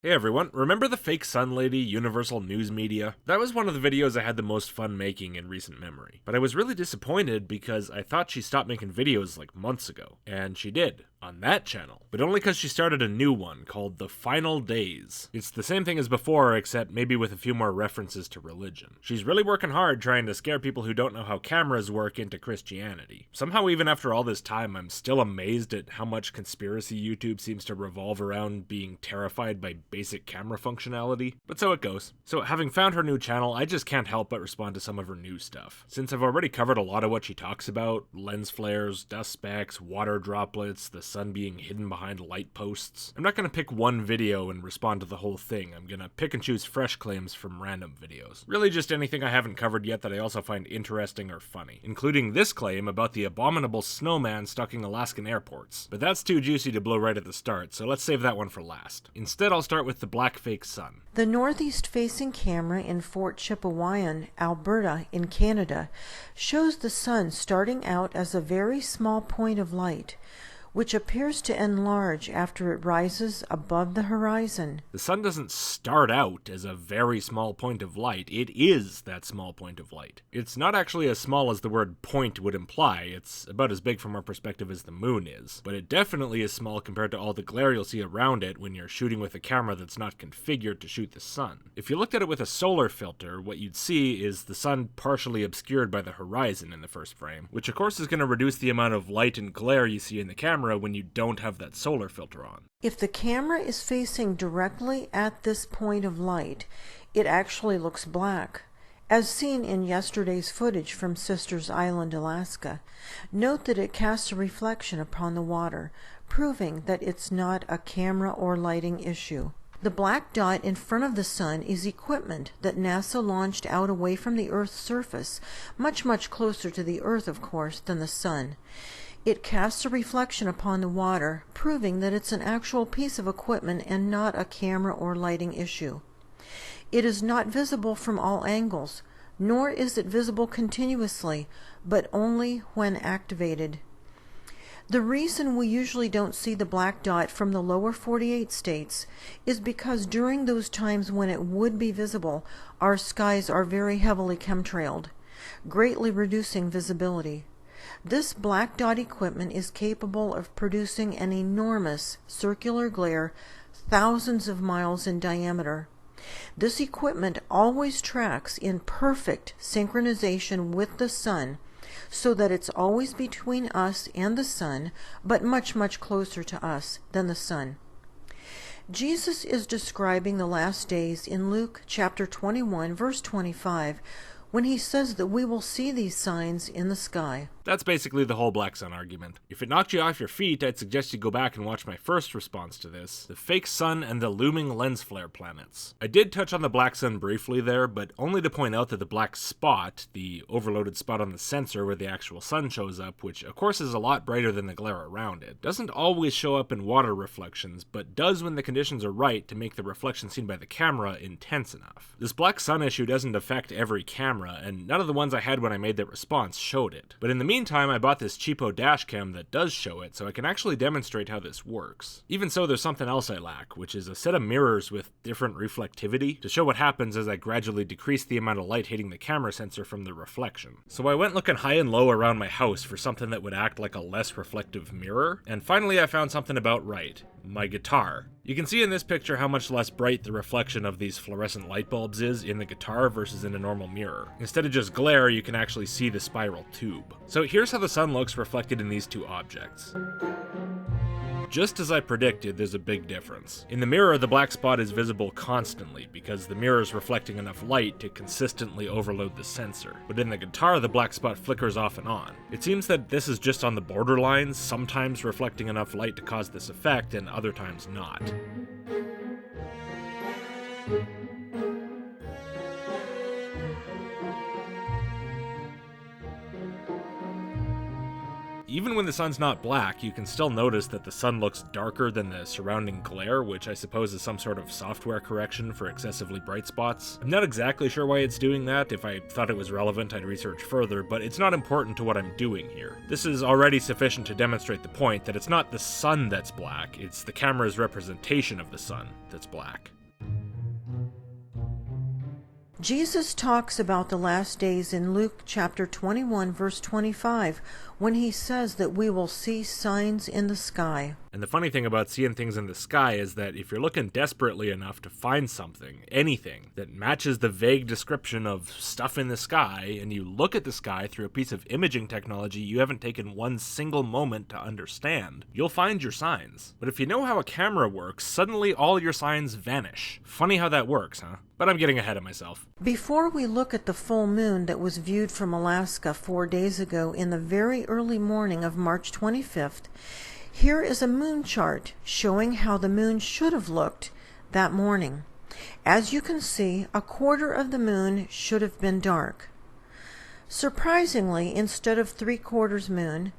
Hey everyone, remember the fake sun lady, Universal News Media? That was one of the videos I had the most fun making in recent memory. But I was really disappointed because I thought she stopped making videos like months ago. And she did, on that channel. But only because she started a new one called The Final Days. It's the same thing as before, except maybe with a few more references to religion. She's really working hard trying to scare people who don't know how cameras work into Christianity. Somehow even after all this time, I'm still amazed at how much conspiracy YouTube seems to revolve around being terrified by basic camera functionality, but so it goes. So having found her new channel, I just can't help but respond to some of her new stuff. Since I've already covered a lot of what she talks about, lens flares, dust specks, water droplets, the sun being hidden behind light posts, I'm not gonna pick one video and respond to the whole thing. I'm gonna pick and choose fresh claims from random videos. Really just anything I haven't covered yet that I also find interesting or funny, including this claim about the Abominable Snowman stalking Alaskan airports. But that's too juicy to blow right at the start, so let's save that one for last. Instead, I'll start with the black fake sun. The northeast-facing camera in Fort Chipewyan, Alberta, in Canada, shows the sun starting out as a very small point of light, which appears to enlarge after it rises above the horizon. The sun doesn't start out as a very small point of light, it is that small point of light. It's not actually as small as the word point would imply, it's about as big from our perspective as the moon is, but it definitely is small compared to all the glare you'll see around it when you're shooting with a camera that's not configured to shoot the sun. If you looked at it with a solar filter, what you'd see is the sun partially obscured by the horizon in the first frame, which of course is going to reduce the amount of light and glare you see in the camera when you don't have that solar filter on. If the camera is facing directly at this point of light, it actually looks black, as seen in yesterday's footage from Sisters Island, Alaska. Note that it casts a reflection upon the water, proving that it's not a camera or lighting issue. The black dot in front of the sun is equipment that NASA launched out away from the Earth's surface, much closer to the Earth, of course, than the sun. It casts a reflection upon the water, proving that it's an actual piece of equipment and not a camera or lighting issue. It is not visible from all angles, nor is it visible continuously, but only when activated. The reason we usually don't see the black dot from the lower 48 states is because during those times when it would be visible, our skies are very heavily chemtrailed, greatly reducing visibility. This black dot equipment is capable of producing an enormous circular glare thousands of miles in diameter. This equipment always tracks in perfect synchronization with the sun, so that it's always between us and the sun, but much closer to us than the sun. Jesus is describing the last days in Luke chapter 21, verse 25, when he says that we will see these signs in the sky. That's basically the whole black sun argument. If it knocked you off your feet, I'd suggest you go back and watch my first response to this, the fake sun and the looming lens flare planets. I did touch on the black sun briefly there, but only to point out that the black spot, the overloaded spot on the sensor where the actual sun shows up, which of course is a lot brighter than the glare around it, doesn't always show up in water reflections, but does when the conditions are right to make the reflection seen by the camera intense enough. This black sun issue doesn't affect every camera, and none of the ones I had when I made that response showed it. But in the meantime, I bought this cheapo dash cam that does show it, so I can actually demonstrate how this works. Even so, there's something else I lack, which is a set of mirrors with different reflectivity to show what happens as I gradually decrease the amount of light hitting the camera sensor from the reflection. So I went looking high and low around my house for something that would act like a less reflective mirror, and finally I found something about right. My guitar. You can see in this picture how much less bright the reflection of these fluorescent light bulbs is in the guitar versus in a normal mirror. Instead of just glare, you can actually see the spiral tube. So here's how the sun looks reflected in these two objects. Just as I predicted, there's a big difference. In the mirror, the black spot is visible constantly because the mirror is reflecting enough light to consistently overload the sensor. But in the guitar, the black spot flickers off and on. It seems that this is just on the borderlines, sometimes reflecting enough light to cause this effect and other times not. Even Even when the sun's not black, you can still notice that the sun looks darker than the surrounding glare, which I suppose is some sort of software correction for excessively bright spots. I'm not exactly sure why it's doing that. If I thought it was relevant, I'd research further, but it's not important to what I'm doing here. This is already sufficient to demonstrate the point that it's not the sun that's black, it's the camera's representation of the sun that's black. Jesus talks about the last days in Luke chapter 21, verse 25, when he says that we will see signs in the sky. And the funny thing about seeing things in the sky is that if you're looking desperately enough to find something, anything, that matches the vague description of stuff in the sky, and you look at the sky through a piece of imaging technology you haven't taken one single moment to understand, you'll find your signs. But if you know how a camera works, suddenly all your signs vanish. Funny how that works, huh? But I'm getting ahead of myself. Before we look at the full moon that was viewed from Alaska 4 days ago in the very early morning of March 25th, here is a moon chart showing how the moon should have looked that morning. As you can see, a quarter of the moon should have been dark. Surprisingly, instead of 3/4 moon,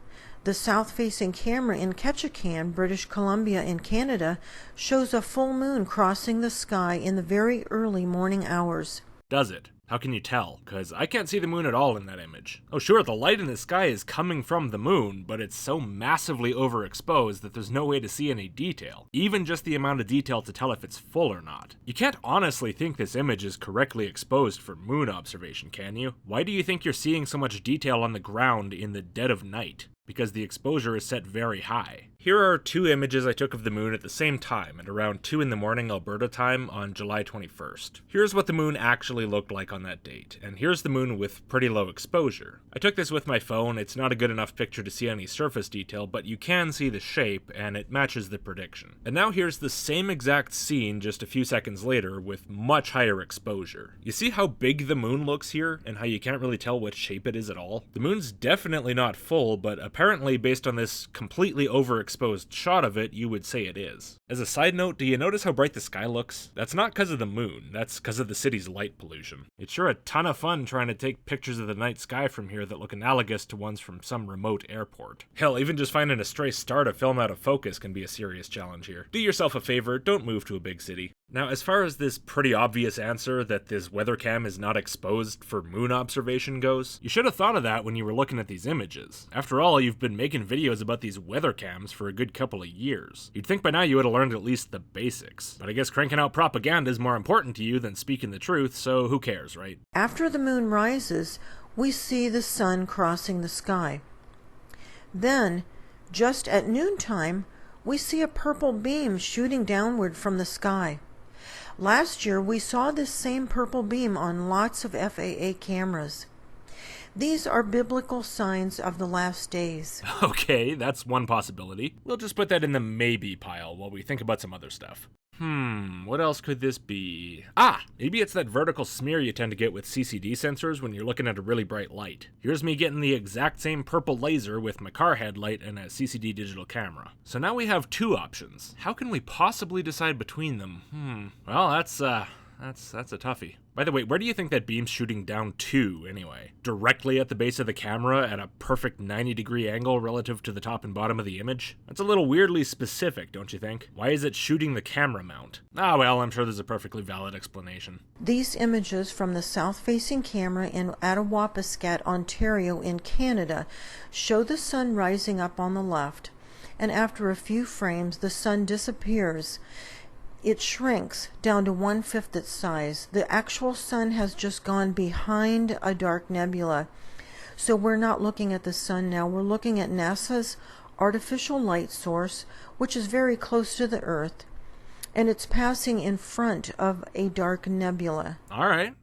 the south-facing camera in Ketchikan, British Columbia in Canada, shows a full moon crossing the sky in the very early morning hours. Does it? How can you tell? Because I can't see the moon at all in that image. Oh sure, the light in the sky is coming from the moon, but it's so massively overexposed that there's no way to see any detail. Even just the amount of detail to tell if it's full or not. You can't honestly think this image is correctly exposed for moon observation, can you? Why do you think you're seeing so much detail on the ground in the dead of night? Because the exposure is set very high. Here are 2 images I took of the moon at the same time, at around 2 in the morning Alberta time on July 21st. Here's what the moon actually looked like on that date, and here's the moon with pretty low exposure. I took this with my phone. It's not a good enough picture to see any surface detail, but you can see the shape, and it matches the prediction. And now here's the same exact scene just a few seconds later with much higher exposure. You see how big the moon looks here, and how you can't really tell what shape it is at all? The moon's definitely not full, but apparently based on this completely overexposed shot of it, you would say it is. As a side note, do you notice how bright the sky looks? That's not because of the moon, that's because of the city's light pollution. It's sure a ton of fun trying to take pictures of the night sky from here that look analogous to ones from some remote airport. Hell, even just finding a stray star to film out of focus can be a serious challenge here. Do yourself a favor, don't move to a big city. Now, as far as this pretty obvious answer that this weather cam is not exposed for moon observation goes, you should have thought of that when you were looking at these images. After all, you've been making videos about these weather cams for a good couple of years. You'd think by now you would have learned at least the basics. But I guess cranking out propaganda is more important to you than speaking the truth, so who cares, right? After the moon rises, we see the sun crossing the sky. Then, just at noontime, we see a purple beam shooting downward from the sky. Last year, we saw this same purple beam on lots of FAA cameras. These are biblical signs of the last days. Okay, that's one possibility. We'll just put that in the maybe pile while we think about some other stuff. What else could this be? Maybe it's that vertical smear you tend to get with CCD sensors when you're looking at a really bright light. Here's me getting the exact same purple laser with my car headlight and a CCD digital camera. So now we have 2 options. How can we possibly decide between them? Well, that's a toughie. By the way, where do you think that beam's shooting down to, anyway? Directly at the base of the camera at a perfect 90-degree angle relative to the top and bottom of the image? That's a little weirdly specific, don't you think? Why is it shooting the camera mount? Well, I'm sure there's a perfectly valid explanation. These images from the south-facing camera in Attawapiskat, Ontario in Canada show the sun rising up on the left, and after a few frames the sun disappears. It shrinks down to 1/5 its size. The actual sun has just gone behind a dark nebula. So we're not looking at the sun now. We're looking at NASA's artificial light source, which is very close to the Earth, and it's passing in front of a dark nebula. All right.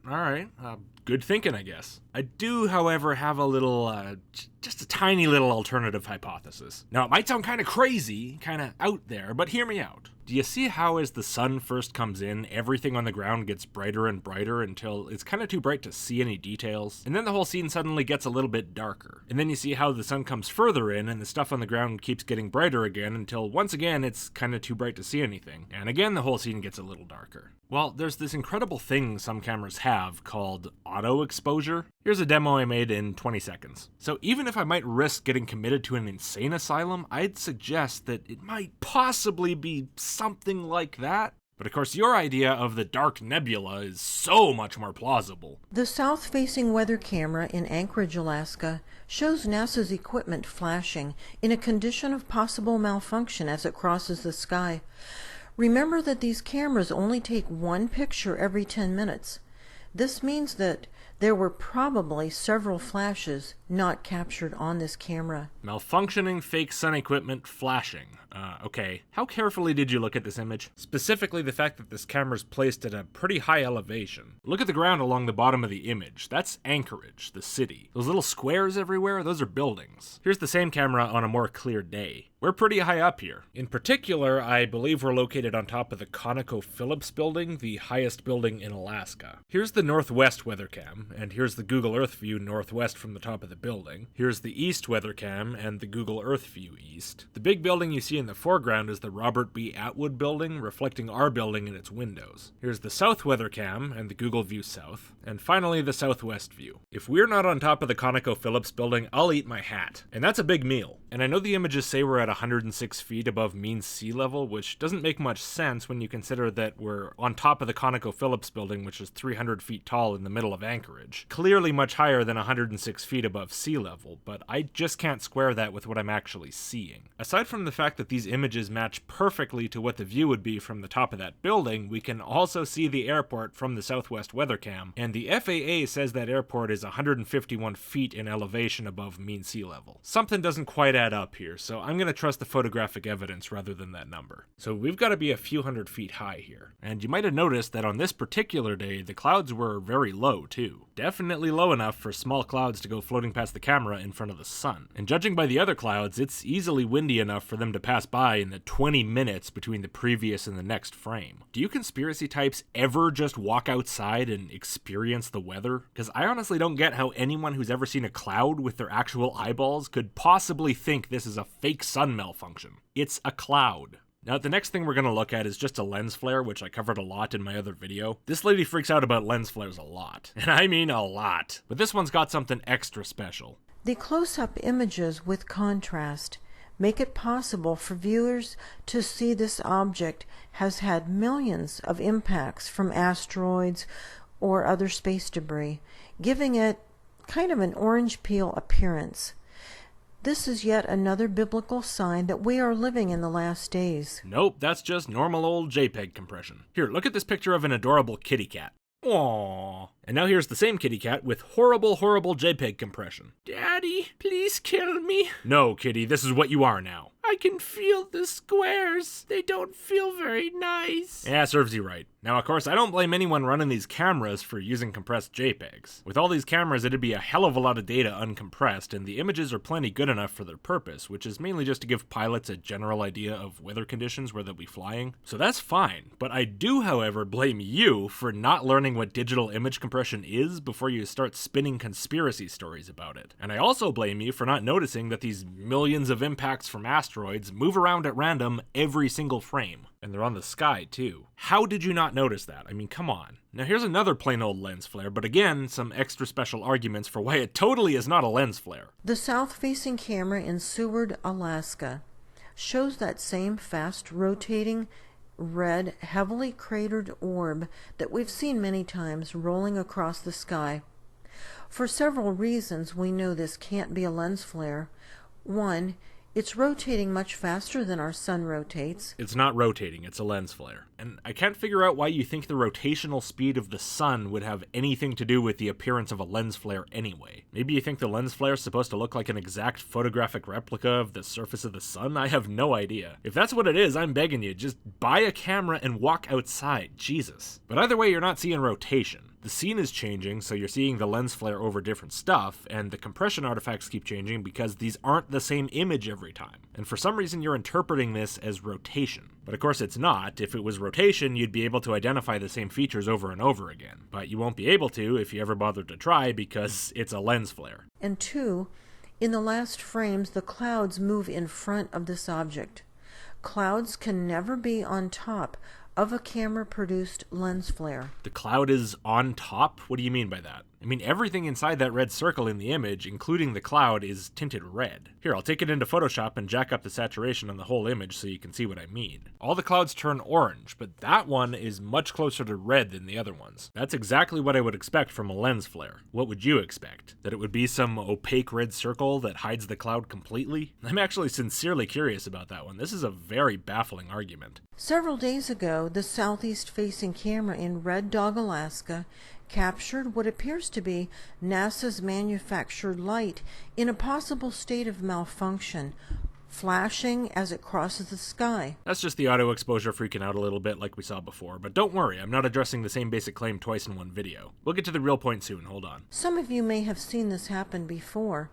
Good thinking, I guess. I do, however, have a little, just a tiny little alternative hypothesis. Now, it might sound kind of crazy, kind of out there, but hear me out. Do you see how as the sun first comes in, everything on the ground gets brighter and brighter until it's kind of too bright to see any details? And then the whole scene suddenly gets a little bit darker. And then you see how the sun comes further in and the stuff on the ground keeps getting brighter again until once again it's kind of too bright to see anything. And again the whole scene gets a little darker. Well, there's this incredible thing some cameras have called auto exposure. Here's a demo I made in 20 seconds. So even if I might risk getting committed to an insane asylum, I'd suggest that it might possibly be something like that. But of course your idea of the dark nebula is so much more plausible. The south-facing weather camera in Anchorage, Alaska, shows NASA's equipment flashing in a condition of possible malfunction as it crosses the sky. Remember that these cameras only take one picture every 10 minutes. This means that there were probably several flashes not captured on this camera. Malfunctioning fake sun equipment flashing. Okay. How carefully did you look at this image? Specifically the fact that this camera's placed at a pretty high elevation. Look at the ground along the bottom of the image. That's Anchorage, the city. Those little squares everywhere, those are buildings. Here's the same camera on a more clear day. We're pretty high up here. In particular, I believe we're located on top of the ConocoPhillips building, the highest building in Alaska. Here's the northwest weather cam, and here's the Google Earth view northwest from the top of the building. Here's the east weather cam and the Google Earth view east. The big building you see in the foreground is the Robert B. Atwood building, reflecting our building in its windows. Here's the south weather cam and the Google view south. And finally, the southwest view. If we're not on top of the ConocoPhillips building, I'll eat my hat. And that's a big meal. And I know the images say we're at 106 feet above mean sea level, which doesn't make much sense when you consider that we're on top of the ConocoPhillips building, which is 300 feet tall in the middle of Anchorage. Clearly much higher than 106 feet above sea level, but I just can't square that with what I'm actually seeing. Aside from the fact that these images match perfectly to what the view would be from the top of that building, we can also see the airport from the southwest weather cam, and the FAA says that airport is 151 feet in elevation above mean sea level. Something doesn't quite add up here, so I'm going to trust the photographic evidence rather than that number. So we've got to be a few hundred feet high here. And you might have noticed that on this particular day, the clouds were very low too. Definitely low enough for small clouds to go floating past the camera in front of the sun. And judging by the other clouds, it's easily windy enough for them to pass by in the 20 minutes between the previous and the next frame. Do you conspiracy types ever just walk outside and experience the weather? Because I honestly don't get how anyone who's ever seen a cloud with their actual eyeballs could possibly think this is a fake sun malfunction. It's a cloud. Now, the next thing we're going to look at is just a lens flare, which I covered a lot in my other video. This lady freaks out about lens flares a lot. And I mean a lot. But this one's got something extra special. The close-up images with contrast make it possible for viewers to see this object has had millions of impacts from asteroids or other space debris, giving it kind of an orange peel appearance. This is yet another biblical sign that we are living in the last days. Nope, that's just normal old JPEG compression. Here, look at this picture of an adorable kitty cat. Aww. And now here's the same kitty cat with horrible JPEG compression. Daddy, please kill me. No, kitty, this is what you are now. I can feel the squares. They don't feel very nice. Yeah, serves you right. Now, of course, I don't blame anyone running these cameras for using compressed JPEGs. With all these cameras, it'd be a hell of a lot of data uncompressed, and the images are plenty good enough for their purpose, which is mainly just to give pilots a general idea of weather conditions where they'll be flying. So that's fine. But I do, however, blame you for not learning what digital image compression is before you start spinning conspiracy stories about it. And I also blame you for not noticing that these millions of impacts from asteroids move around at random every single frame. And they're on the sky, too. How did you not notice that? I mean, come on. Now here's another plain old lens flare, but again, some extra special arguments for why it totally is not a lens flare. The south-facing camera in Seward, Alaska, shows that same fast-rotating, red, heavily cratered orb that we've seen many times rolling across the sky. For several reasons, we know this can't be a lens flare. One, it's rotating much faster than our sun rotates. It's not rotating, it's a lens flare. And I can't figure out why you think the rotational speed of the sun would have anything to do with the appearance of a lens flare anyway. Maybe you think the lens flare is supposed to look like an exact photographic replica of the surface of the sun? I have no idea. If that's what it is, I'm begging you, just buy a camera and walk outside. Jesus. But either way, you're not seeing rotation. the scene is changing, so you're seeing the lens flare over different stuff, and the compression artifacts keep changing because these aren't the same image every time. And for some reason you're interpreting this as rotation. But of course it's not. If it was rotation, you'd be able to identify the same features over and over again. But you won't be able to if you ever bother to try because it's a lens flare. And 2, in the last frames, the clouds move in front of this object. Clouds can never be on top of a camera-produced lens flare. The cloud is on top? What do you mean by that? I mean, everything inside that red circle in the image, including the cloud, is tinted red. Here, I'll take it into Photoshop and jack up the saturation on the whole image so you can see what I mean. All the clouds turn orange, but that one is much closer to red than the other ones. That's exactly what I would expect from a lens flare. What would you expect? That it would be some opaque red circle that hides the cloud completely? I'm actually sincerely curious about that one. This is a very baffling argument. Several days ago, the southeast-facing camera in Red Dog, Alaska, captured what appears to be NASA's manufactured light in a possible state of malfunction, flashing as it crosses the sky. That's just the auto exposure freaking out a little bit like we saw before, but don't worry, I'm not addressing the same basic claim twice in one video. We'll get to the real point soon, hold on. Some of you may have seen this happen before.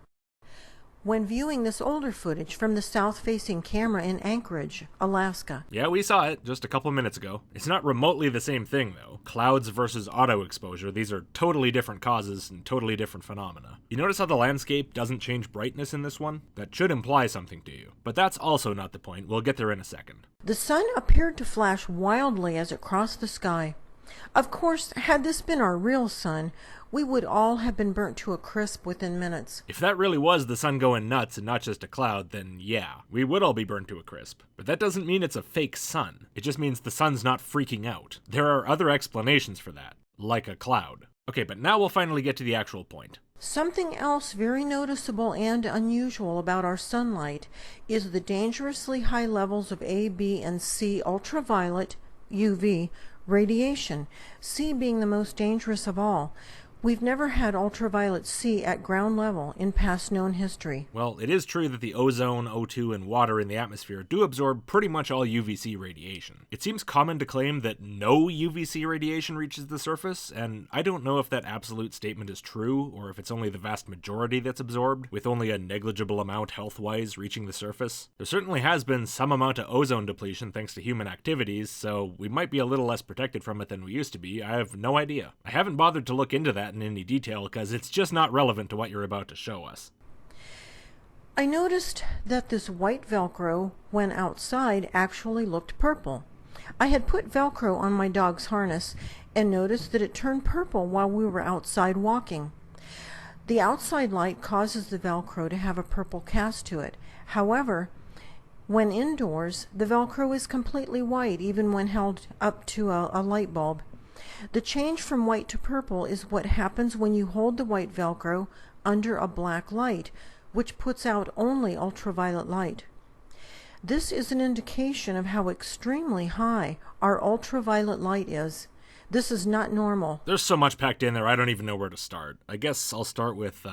When viewing this older footage from the south-facing camera in Anchorage, Alaska. Yeah, we saw it just a couple minutes ago. It's not remotely the same thing, though. Clouds versus auto exposure, these are totally different causes and totally different phenomena. You notice how the landscape doesn't change brightness in this one? That should imply something to you. But that's also not the point. We'll get there in a second. The sun appeared to flash wildly as it crossed the sky. Of course, had this been our real sun, we would all have been burnt to a crisp within minutes. If that really was the sun going nuts and not just a cloud, then yeah, we would all be burnt to a crisp. But that doesn't mean it's a fake sun. It just means the sun's not freaking out. There are other explanations for that, like a cloud. Okay, but now we'll finally get to the actual point. Something else very noticeable and unusual about our sunlight is the dangerously high levels of A, B, and C ultraviolet, UV, radiation, C being the most dangerous of all. We've never had ultraviolet C at ground level in past known history. Well, it is true that the ozone, O2, and water in the atmosphere do absorb pretty much all UVC radiation. It seems common to claim that no UVC radiation reaches the surface, and I don't know if that absolute statement is true, or if it's only the vast majority that's absorbed, with only a negligible amount health-wise reaching the surface. There certainly has been some amount of ozone depletion thanks to human activities, so we might be a little less protected from it than we used to be. I have no idea. I haven't bothered to look into that in any detail because it's just not relevant to what you're about to show us. I noticed that this white Velcro, when outside, actually looked purple. I had put Velcro on my dog's harness and noticed that it turned purple while we were outside walking. The outside light causes the Velcro to have a purple cast to it. However, when indoors, the Velcro is completely white even when held up to a light bulb. The change from white to purple is what happens when you hold the white Velcro under a black light, which puts out only ultraviolet light. This is an indication of how extremely high our ultraviolet light is. This is not normal. There's so much packed in there, I don't even know where to start. I guess I'll start with,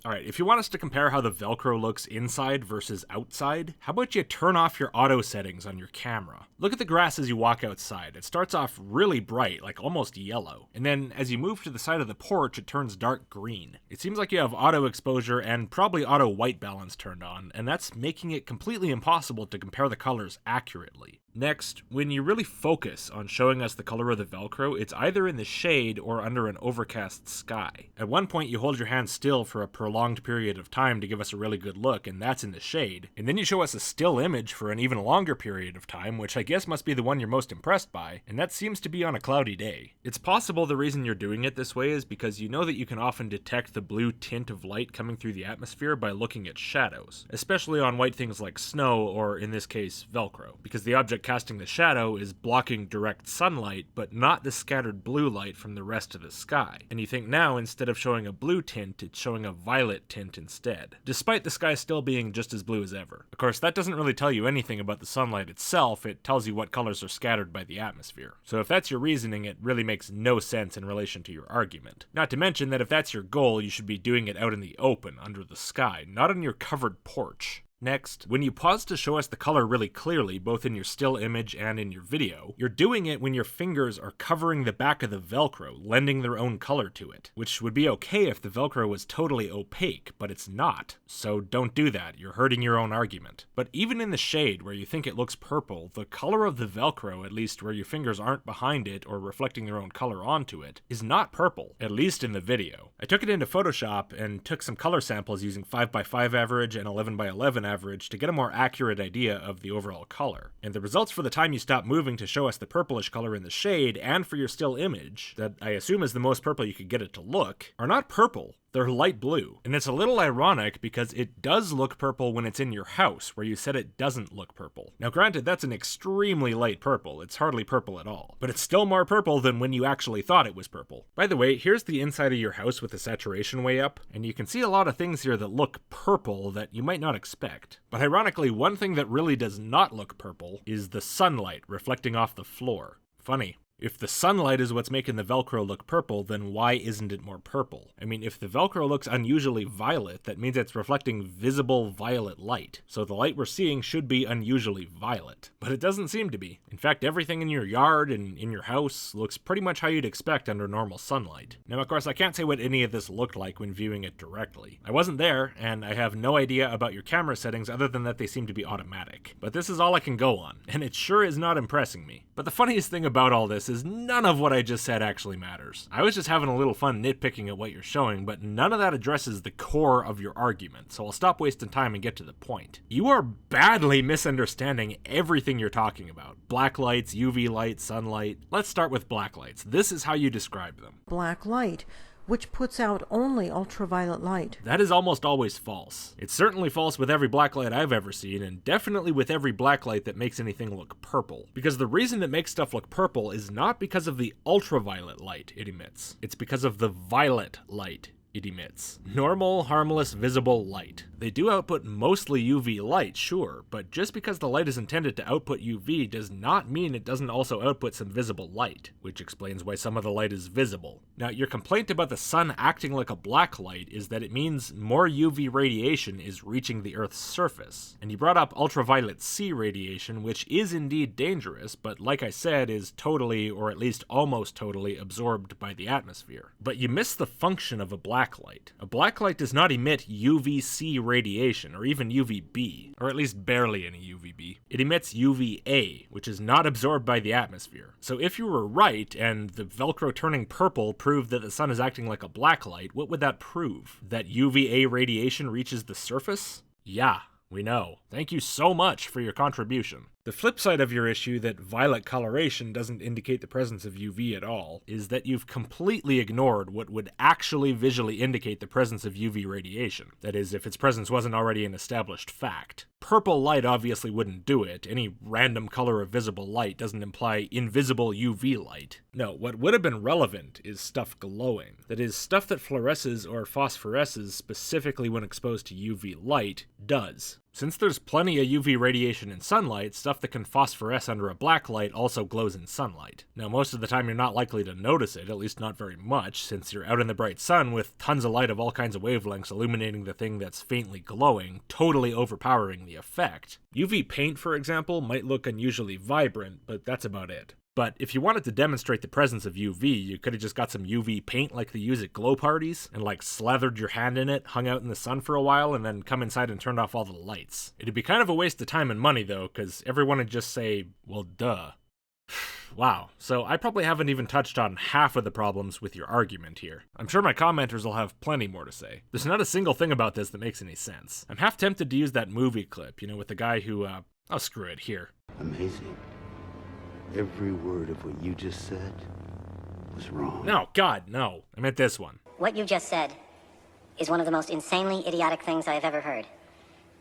Alright, if you want us to compare how the Velcro looks inside versus outside, how about you turn off your auto settings on your camera? Look at the grass as you walk outside. It starts off really bright, like almost yellow. And then as you move to the side of the porch, it turns dark green. It seems like you have auto exposure and probably auto white balance turned on, and that's making it completely impossible to compare the colors accurately. Next, when you really focus on showing us the color of the Velcro, it's either in the shade or under an overcast sky. At one point you hold your hand still for a prolonged period of time to give us a really good look, and that's in the shade. And then you show us a still image for an even longer period of time, which I guess must be the one you're most impressed by, and that seems to be on a cloudy day. It's possible the reason you're doing it this way is because you know that you can often detect the blue tint of light coming through the atmosphere by looking at shadows, especially on white things like snow or, in this case, Velcro, because the object casting the shadow is blocking direct sunlight, but not the scattered blue light from the rest of the sky. And you think now, instead of showing a blue tint, it's showing a violet tint instead, despite the sky still being just as blue as ever. Of course, that doesn't really tell you anything about the sunlight itself, it tells you what colors are scattered by the atmosphere. So if that's your reasoning, it really makes no sense in relation to your argument. Not to mention that if that's your goal, you should be doing it out in the open, under the sky, not on your covered porch. Next, when you pause to show us the color really clearly, both in your still image and in your video, you're doing it when your fingers are covering the back of the Velcro, lending their own color to it, which would be okay if the Velcro was totally opaque, but it's not. So don't do that, you're hurting your own argument. But even in the shade where you think it looks purple, the color of the Velcro, at least where your fingers aren't behind it or reflecting their own color onto it, is not purple, at least in the video. I took it into Photoshop and took some color samples using 5x5 average and 11x11 average to get a more accurate idea of the overall color. And the results for the time you stop moving to show us the purplish color in the shade and for your still image, that I assume is the most purple you could get it to look, are not purple. They're light blue. And it's a little ironic because it does look purple when it's in your house, where you said it doesn't look purple. Now granted, that's an extremely light purple. It's hardly purple at all. But it's still more purple than when you actually thought it was purple. By the way, here's the inside of your house with the saturation way up, and you can see a lot of things here that look purple that you might not expect. But ironically, one thing that really does not look purple is the sunlight reflecting off the floor. Funny. If the sunlight is what's making the Velcro look purple, then why isn't it more purple? I mean, if the Velcro looks unusually violet, that means it's reflecting visible violet light. So the light we're seeing should be unusually violet. But it doesn't seem to be. In fact, everything in your yard and in your house looks pretty much how you'd expect under normal sunlight. Now, of course, I can't say what any of this looked like when viewing it directly. I wasn't there, and I have no idea about your camera settings other than that they seem to be automatic. But this is all I can go on, and it sure is not impressing me. But the funniest thing about all this is none of what I just said actually matters. I was just having a little fun nitpicking at what you're showing, but none of that addresses the core of your argument, so I'll stop wasting time and get to the point. You are badly misunderstanding everything you're talking about. Black lights, UV light, sunlight. Let's start with black lights. This is how you describe them. Black light, which puts out only ultraviolet light. That is almost always false. It's certainly false with every black light I've ever seen, and definitely with every black light that makes anything look purple. Because the reason it makes stuff look purple is not because of the ultraviolet light it emits. It's because of the violet light it emits. Normal, harmless, visible light. They do output mostly UV light, sure, but just because the light is intended to output UV does not mean it doesn't also output some visible light, which explains why some of the light is visible. Now, your complaint about the sun acting like a black light is that it means more UV radiation is reaching the Earth's surface. And you brought up ultraviolet C radiation, which is indeed dangerous, but like I said, is totally, or at least almost totally, absorbed by the atmosphere. But you miss the function of a black light. A black light does not emit UVC radiation, or even UVB, or at least barely any UVB. It emits UVA, which is not absorbed by the atmosphere. So if you were right, and the Velcro turning purple proved that the sun is acting like a black light, what would that prove? That UVA radiation reaches the surface? Yeah, we know. Thank you so much for your contribution. The flip side of your issue that violet coloration doesn't indicate the presence of UV at all is that you've completely ignored what would actually visually indicate the presence of UV radiation. That is, if its presence wasn't already an established fact. Purple light obviously wouldn't do it. Any random color of visible light doesn't imply invisible UV light. No, what would have been relevant is stuff glowing. That is, stuff that fluoresces or phosphoresces specifically when exposed to UV light does. Since there's plenty of UV radiation in sunlight, stuff that can phosphoresce under a black light also glows in sunlight. Now, most of the time you're not likely to notice it, at least not very much, since you're out in the bright sun with tons of light of all kinds of wavelengths illuminating the thing that's faintly glowing, totally overpowering the effect. UV paint, for example, might look unusually vibrant, but that's about it. But if you wanted to demonstrate the presence of UV, you could have just got some UV paint like they use at glow parties, and like slathered your hand in it, hung out in the sun for a while, and then come inside and turned off all the lights. It'd be kind of a waste of time and money though, because everyone would just say, well, duh. Wow, so I probably haven't even touched on half of the problems with your argument here. I'm sure my commenters will have plenty more to say. There's not a single thing about this that makes any sense. I'm half tempted to use that movie clip, with the guy who, oh screw it, here. Amazing. Every word of what you just said was wrong. No, God, no. I meant this one. What you just said is one of the most insanely idiotic things I have ever heard.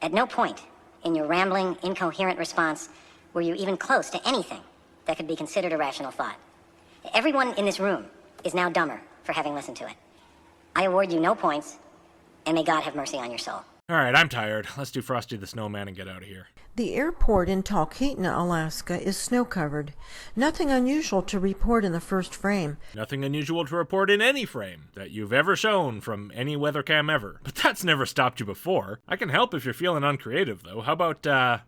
At no point in your rambling, incoherent response were you even close to anything that could be considered a rational thought. Everyone in this room is now dumber for having listened to it. I award you no points, and may God have mercy on your soul. Alright, I'm tired. Let's do Frosty the Snowman and get out of here. The airport in Talkeetna, Alaska is snow-covered. Nothing unusual to report in the first frame. Nothing unusual to report in any frame that you've ever shown from any weathercam ever. But that's never stopped you before. I can help if you're feeling uncreative, though. How about,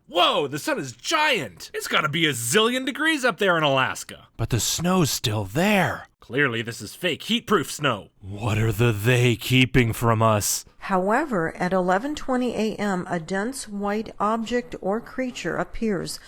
whoa, the sun is giant! It's gotta be a zillion degrees up there in Alaska. But the snow's still there. Clearly, this is fake heat-proof snow. What are the they keeping from us? However, at 11:20 a.m., a dense white object or creature appears,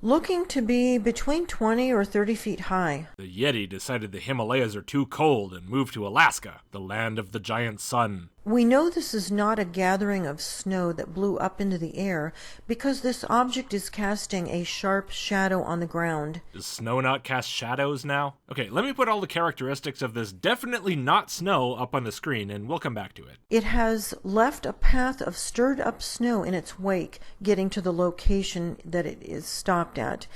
looking to be between 20 or 30 feet high. The Yeti decided the Himalayas are too cold and moved to Alaska, the land of the giant sun. We know this is not a gathering of snow that blew up into the air because this object is casting a sharp shadow on the ground. Does snow not cast shadows now? Okay, let me put all the characteristics of this definitely not snow up on the screen and we'll come back to it. It has left a path of stirred up snow in its wake, getting to the location that it is stopped at.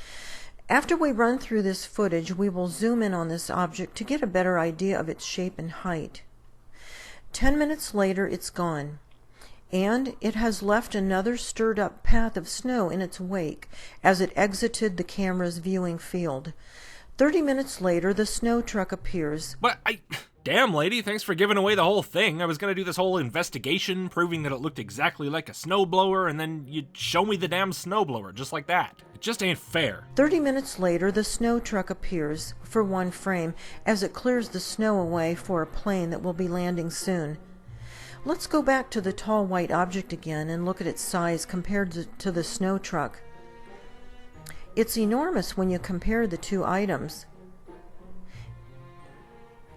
After we run through this footage, we will zoom in on this object to get a better idea of its shape and height. 10 minutes later, it's gone, and it has left another stirred-up path of snow in its wake as it exited the camera's viewing field. 30 minutes later, the snow truck appears. But damn, lady, thanks for giving away the whole thing. I was gonna do this whole investigation, proving that it looked exactly like a snowblower, and then you'd show me the damn snowblower, just like that. It just ain't fair. 30 minutes later, the snow truck appears for one frame as it clears the snow away for a plane that will be landing soon. Let's go back to the tall white object again and look at its size compared to the snow truck. It's enormous when you compare the two items,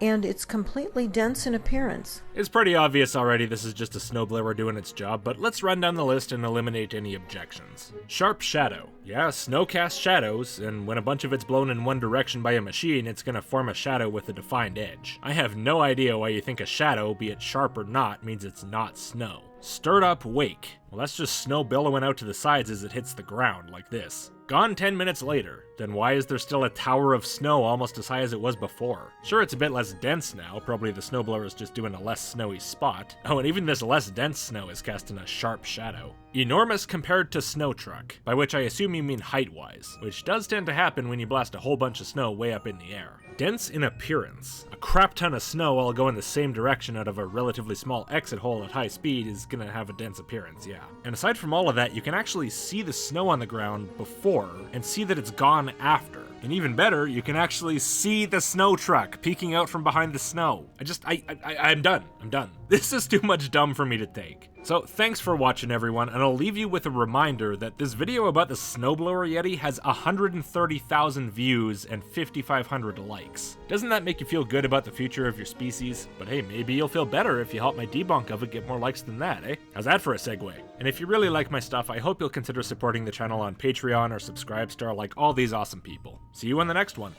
and it's completely dense in appearance. It's pretty obvious already this is just a snowblower doing its job, but let's run down the list and eliminate any objections. Sharp shadow. Yeah, snow casts shadows, and when a bunch of it's blown in one direction by a machine, it's gonna form a shadow with a defined edge. I have no idea why you think a shadow, be it sharp or not, means it's not snow. Stirred up wake. Well, that's just snow billowing out to the sides as it hits the ground, like this. Gone 10 minutes later. Then why is there still a tower of snow almost as high as it was before? Sure, it's a bit less dense now, probably the snowblower is just doing a less snowy spot. Oh, and even this less dense snow is casting a sharp shadow. Enormous compared to snow truck, by which I assume you mean height-wise, which does tend to happen when you blast a whole bunch of snow way up in the air. Dense in appearance. A crap ton of snow all go in the same direction out of a relatively small exit hole at high speed is gonna have a dense appearance, yeah. And aside from all of that, you can actually see the snow on the ground before and see that it's gone after. And even better, you can actually see the snow truck peeking out from behind the snow. I'm done. I'm done. This is too much dumb for me to take. So thanks for watching, everyone, and I'll leave you with a reminder that this video about the snowblower Yeti has 130,000 views and 5,500 likes. Doesn't that make you feel good about the future of your species? But hey, maybe you'll feel better if you help my debunk of it get more likes than that, eh? How's that for a segue? And if you really like my stuff, I hope you'll consider supporting the channel on Patreon or Subscribestar like all these awesome people. See you in the next one.